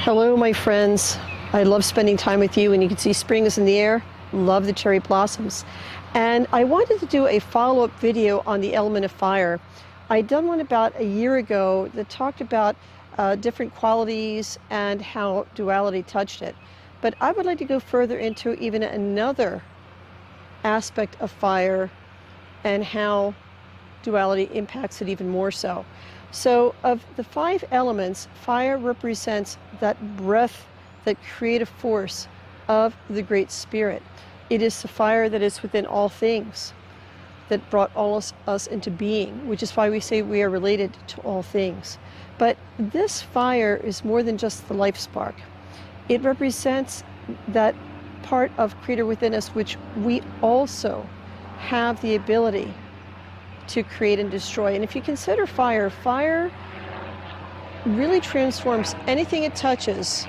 Hello, my friends. I love spending time with you, and you can see spring is in the air. Love the cherry blossoms. And I wanted to do a follow-up video on the element of fire. I'd done one about a year ago that talked about different qualities and how duality touched it. But I would like to go further into even another aspect of fire and how duality impacts it even more so. So of the 5 elements, fire represents that breath, that creative force of the Great Spirit. It is the fire that is within all things, that brought all us into being, which is why we say we are related to all things. But this fire is more than just the life spark. It represents that part of Creator within us, which we also have the ability to create and destroy. And if you consider fire, fire really transforms anything it touches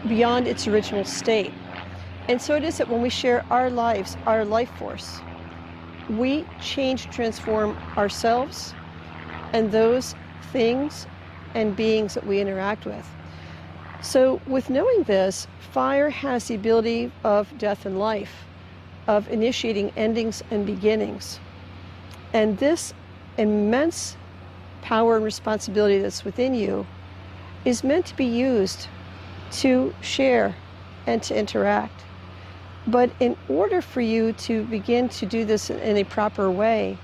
beyond its original state. And so it is that when we share our lives, our life force, we change, transform ourselves and those things and beings that we interact with. So with knowing this, fire has the ability of death and life, of initiating endings and beginnings. And this immense power and responsibility that's within you is meant to be used to share and to interact. But in order for you to begin to do this in a proper way,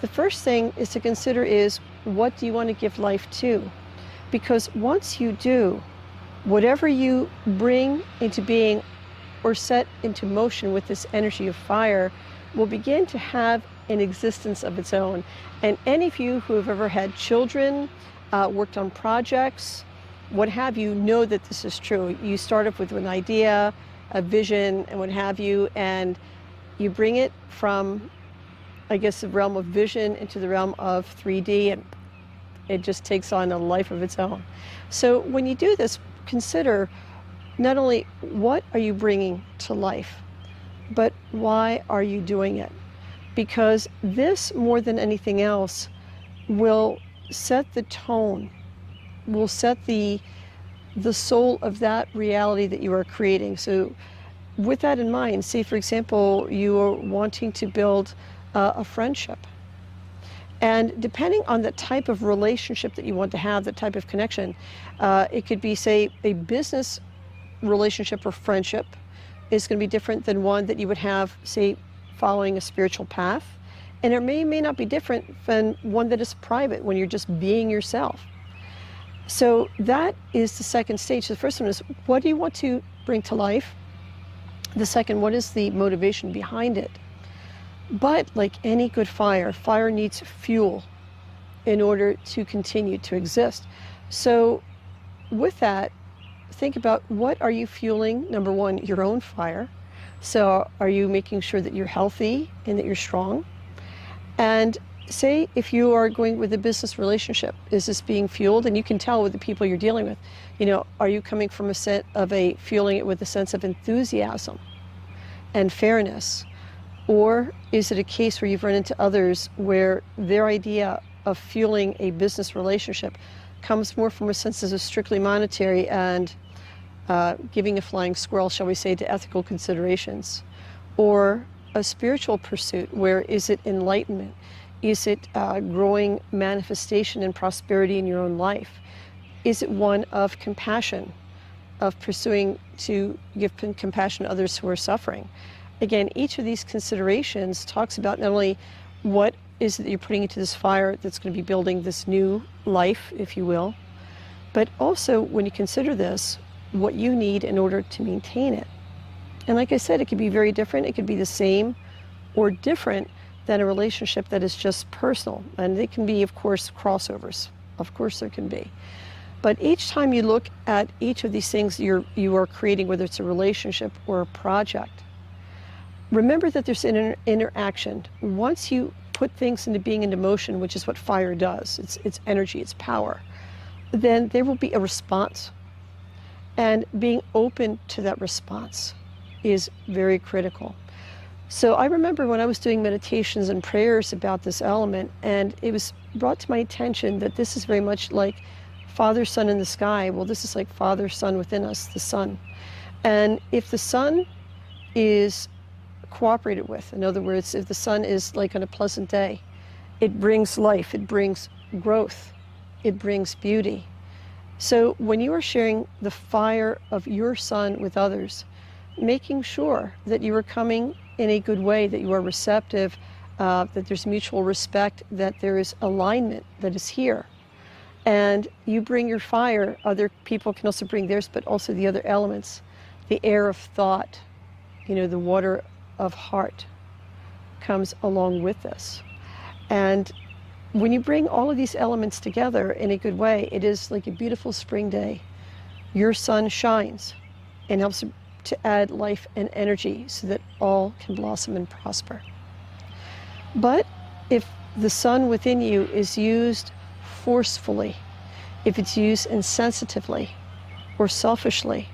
the first thing is to consider is, what do you want to give life to? Because once you do, whatever you bring into being or set into motion with this energy of fire will begin to have an existence of its own. And any of you who have ever had children, worked on projects, what have you, know that this is true. You start off with an idea, a vision, and what have you, and you bring it from, I guess, the realm of vision into the realm of 3D, and it just takes on a life of its own. So when you do this, consider not only what are you bringing to life, but why are you doing it? Because this, more than anything else, will set the tone, will set the soul of that reality that you are creating. So with that in mind, say for example, you are wanting to build a friendship. And depending on the type of relationship that you want to have, the type of connection, it could be, say, a business relationship or friendship is going to be different than one that you would have, say, following a spiritual path. And it may not be different than one that is private, when you're just being yourself. So that is the second stage. The first one is, what do you want to bring to life? The second, what is the motivation behind it? But like any good fire, fire needs fuel in order to continue to exist. So with that, think about, what are you fueling? Number one, your own fire. So are you making sure that you're healthy and that you're strong? And say if you are going with a business relationship, is this being fueled? And you can tell with the people you're dealing with, are you coming from a set of fueling it with a sense of enthusiasm and fairness? Or is it a case where you've run into others where their idea of fueling a business relationship comes more from a sense of strictly monetary and giving a flying squirrel, shall we say, to ethical considerations? Or a spiritual pursuit, where is it enlightenment? Is it growing manifestation and prosperity in your own life? Is it one of compassion, of pursuing to give compassion to others who are suffering? Again, each of these considerations talks about not only what is it that you're putting into this fire that's going to be building this new life, if you will, but also, when you consider this, what you need in order to maintain it. And like I said, it could be very different. It could be the same or different than a relationship that is just personal. And they can be, of course, crossovers. Of course there can be. But each time you look at each of these things you are creating, whether it's a relationship or a project, remember that there's an interaction. Once you put things into being, into motion, which is what fire does, it's energy, it's power, then there will be a response. And being open to that response is very critical. So I remember when I was doing meditations and prayers about this element, and it was brought to my attention that this is very much like Father, Son in the sky. Well, this is like Father, Son within us, the sun. And if the sun is cooperated with, in other words, if the sun is like on a pleasant day, it brings life, it brings growth, it brings beauty. So when you are sharing the fire of your sun with others, making sure that you are coming in a good way, that you are receptive, that there's mutual respect, that there is alignment that is here. And you bring your fire, other people can also bring theirs, but also the other elements, the air of thought, the water of heart comes along with this. And when you bring all of these elements together in a good way, it is like a beautiful spring day. Your sun shines and helps to add life and energy so that all can blossom and prosper. But if the sun within you is used forcefully, if it's used insensitively or selfishly,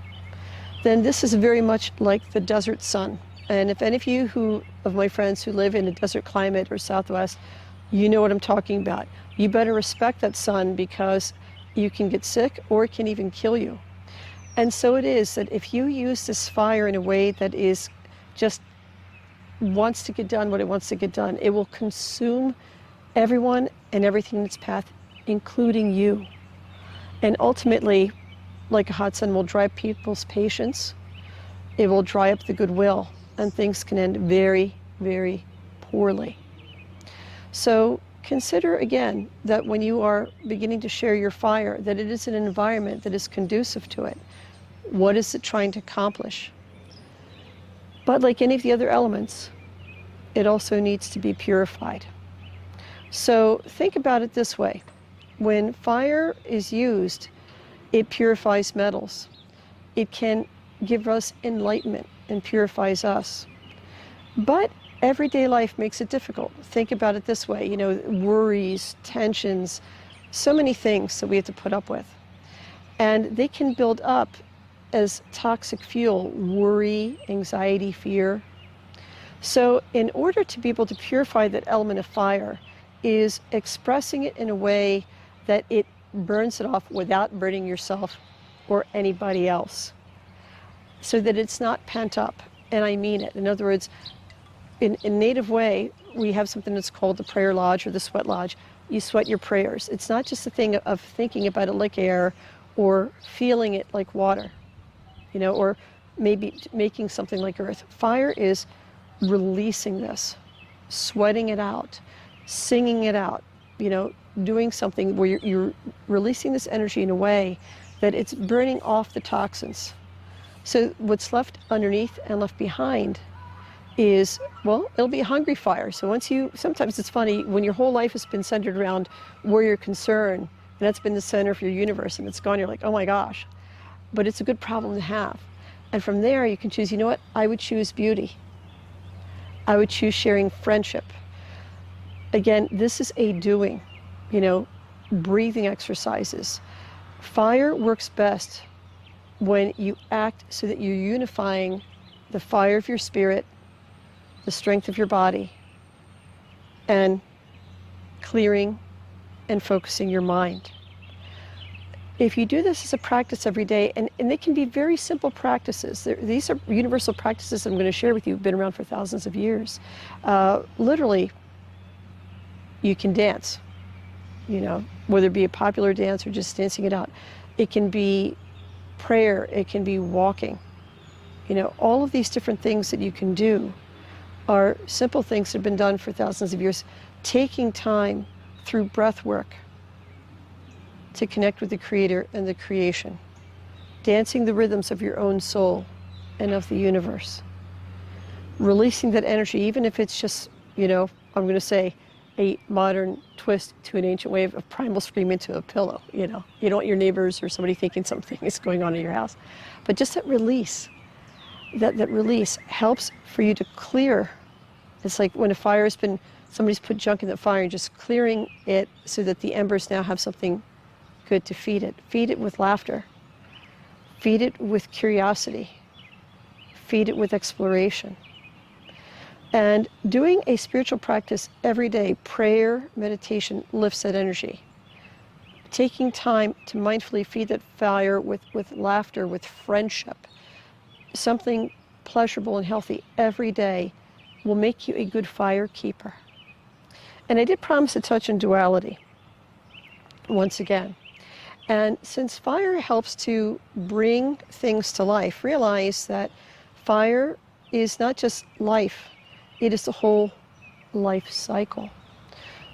then this is very much like the desert sun. And if any of you of my friends who live in a desert climate or Southwest, you know what I'm talking about. You better respect that sun, because you can get sick or it can even kill you. And so it is that if you use this fire in a way that is just wants to get done what it wants to get done, it will consume everyone and everything in its path, including you. And ultimately, like a hot sun, will dry up people's patience. It will dry up the goodwill, and things can end very, very poorly. So consider again that when you are beginning to share your fire, that it is an environment that is conducive to it. What is it trying to accomplish? But like any of the other elements, it also needs to be purified. So think about it this way. When fire is used, it purifies metals. It can give us enlightenment and purifies us. But everyday life makes it difficult. Think about it this way, worries, tensions, so many things that we have to put up with. And they can build up as toxic fuel, worry, anxiety, fear. So in order to be able to purify that element of fire is expressing it in a way that it burns it off without burning yourself or anybody else, so that it's not pent up. And I mean it. In other words, in native way, we have something that's called the prayer lodge or the sweat lodge. You sweat your prayers. It's not just a thing of thinking about it like air or feeling it like water, or maybe making something like earth. Fire is releasing this, sweating it out, singing it out, doing something where you're releasing this energy in a way that it's burning off the toxins. So what's left underneath and left behind is, it'll be a hungry fire. So sometimes it's funny, when your whole life has been centered around where you're concerned, and that's been the center of your universe, and it's gone, you're like, oh my gosh. But it's a good problem to have. And from there, you can choose, I would choose beauty. I would choose sharing friendship. Again, this is a doing, breathing exercises. Fire works best when you act so that you're unifying the fire of your spirit, the strength of your body, and clearing and focusing your mind. If you do this as a practice every day, and they can be very simple practices. These are universal practices I'm going to share with you, been around for thousands of years. Literally, you can dance, whether it be a popular dance or just dancing it out. It can be prayer, it can be walking. All of these different things that you can do are simple things that have been done for thousands of years. Taking time through breath work to connect with the Creator and the creation. Dancing the rhythms of your own soul and of the universe. Releasing that energy, even if it's just, I'm going to say, a modern twist to an ancient way of primal scream into a pillow. You don't want your neighbors or somebody thinking something is going on in your house. But just that release, that release helps for you to clear. It's like when a fire has been, somebody's put junk in the fire and just clearing it so that the embers now have something good to feed it. Feed it with laughter. Feed it with curiosity. Feed it with exploration. And doing a spiritual practice every day, prayer, meditation, lifts that energy. taking time to mindfully feed that fire with laughter, with friendship, something pleasurable and healthy every day will make you a good fire keeper. And I did promise to touch on duality once again. And since fire helps to bring things to life, realize that fire is not just life, it is the whole life cycle.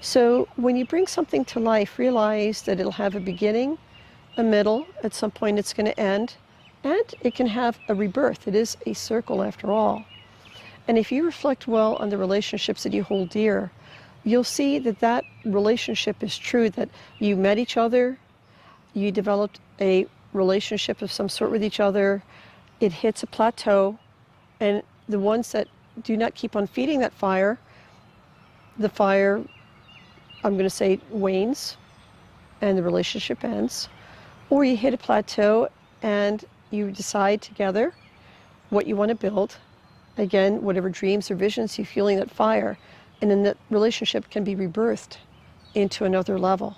So when you bring something to life, realize that it'll have a beginning, a middle, at some point it's going to end, and it can have a rebirth. It is a circle after all. And if you reflect well on the relationships that you hold dear, you'll see that that relationship is true, that you met each other, you developed a relationship of some sort with each other, it hits a plateau, and the ones that do not keep on feeding that fire, the fire, I'm going to say, wanes, and the relationship ends. Or you hit a plateau and you decide together what you want to build. Again, whatever dreams or visions you fueling that fire, and then that relationship can be rebirthed into another level.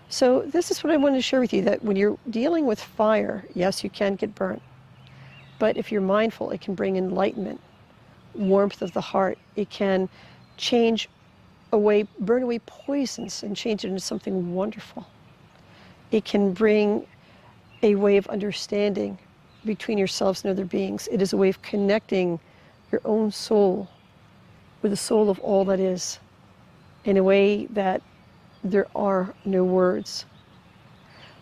So this is what I wanted to share with you, that when you're dealing with fire, yes, you can get burnt. But if you're mindful, it can bring enlightenment, warmth of the heart. It can change away, burn away poisons and change it into something wonderful. It can bring a way of understanding between yourselves and other beings. It is a way of connecting your own soul with the soul of all that is in a way that there are no words.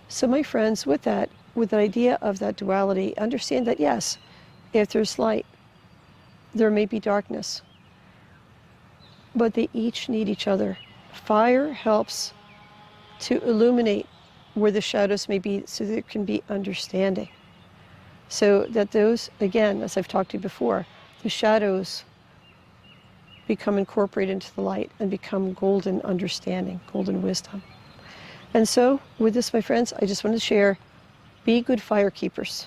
So my friends, with that idea of that duality, understand that yes, if there's light, there may be darkness, but they each need each other. Fire helps to illuminate where the shadows may be, so there can be understanding. So that those, again, as I've talked to you before, the shadows become incorporated into the light and become golden understanding, golden wisdom. And so with this, my friends, I just want to share, be good fire keepers,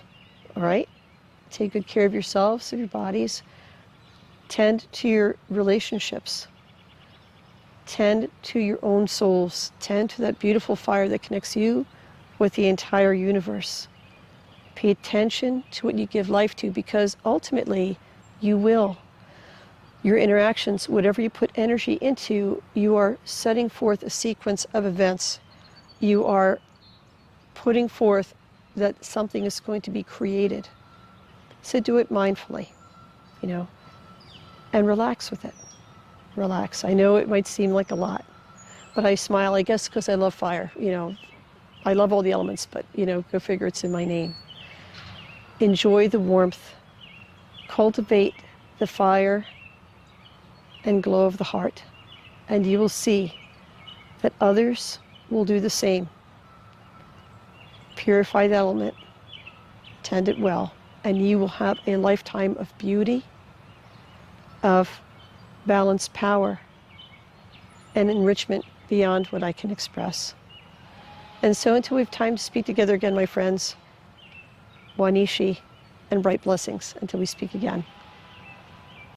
all right? Take good care of yourselves, of your bodies. Tend to your relationships. Tend to your own souls. Tend to that beautiful fire that connects you with the entire universe. Pay attention to what you give life to, because ultimately you will. Your interactions, whatever you put energy into, you are setting forth a sequence of events. You are putting forth that something is going to be created. So do it mindfully, and relax with it. Relax. I know it might seem like a lot, but I smile, I guess, because I love fire. I love all the elements, but, go figure, it's in my name. Enjoy the warmth. Cultivate the fire and glow of the heart, and you will see that others will do the same. Purify the element, tend it well, and you will have a lifetime of beauty, of balanced power, and enrichment beyond what I can express. And so until we have time to speak together again, my friends, Wanishi and bright blessings until we speak again.